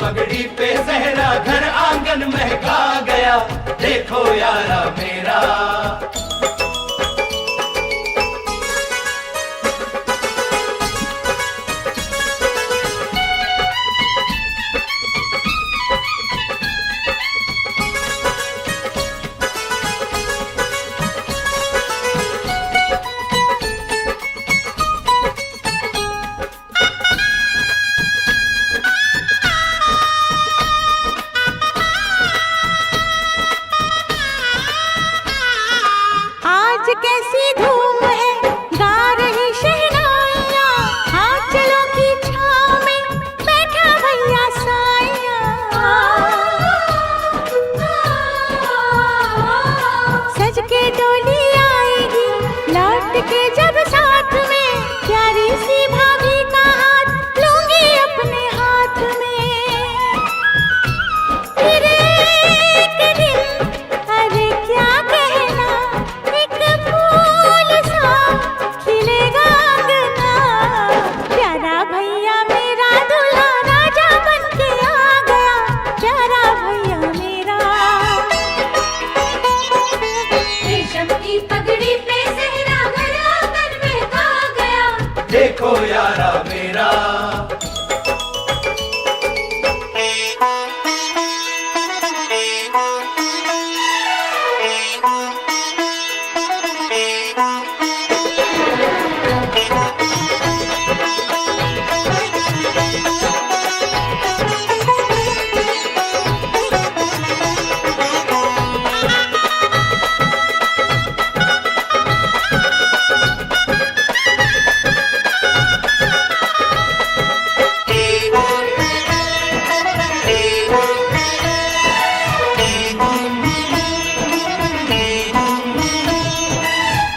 पगड़ी पे सहरा घर आंगन महका गया, देखो यारा मेरा। कैसी धूम है गा रही शहनाइयाँ, हाँ चलो की छाँव में बैठा भैया साइया। सज के डोली आएगी लौट के जब साथ में, प्यारी सी भाभी का हाथ लूंगी अपने हाथ में। फिर एक दिन अरे क्या कहना, फूल सा खिलेगा अंगना, प्यारा भैया मेरा दूल्हा राजा बन के आ गया, प्यारा भैया मेरा। रेशम की पगड़ी पे सहरा घर आंगन में आ गया, देखो यारा मेरा।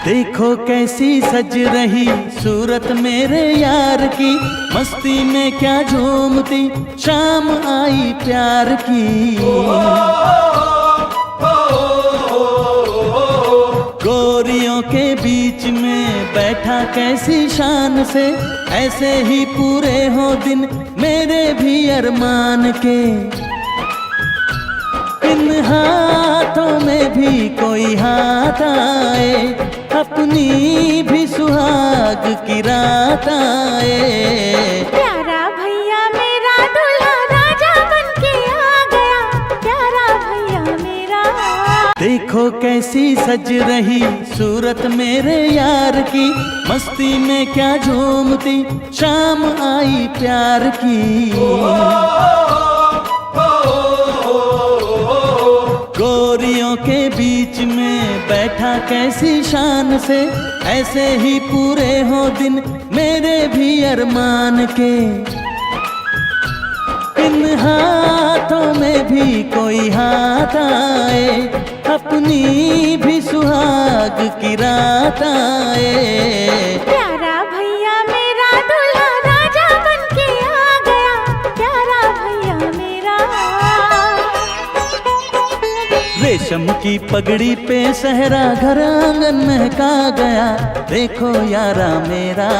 देखो कैसी सज रही सूरत मेरे यार की, मस्ती में क्या झूमती शाम आई प्यार की। गोरियों के बीच में बैठा कैसी शान से, ऐसे ही पूरे हो दिन मेरे भी अरमान के। इन हाथों में भी कोई हाथ आए, अपनी भी सुहाग की रात आए। प्यारा भैया मेरा दूल्हा राजा बन के आ गया, प्यारा भैया मेरा। देखो कैसी सज रही सूरत मेरे यार की, मस्ती में क्या झूमती शाम आई प्यार की। गोरियों के बीच में बैठा कैसी शान से, ऐसे ही पूरे हो दिन मेरे भी अरमान के। इन हाथों में भी कोई हाथ आए, अपनी भी सुहाग की रात आए। प्यारा भैया मेरा दूल्हा राजा बन के आ गया, प्यारा भैया मेरा। रेशम की पगड़ी पे सहरा घर आंगन महका गया, देखो यारा मेरा।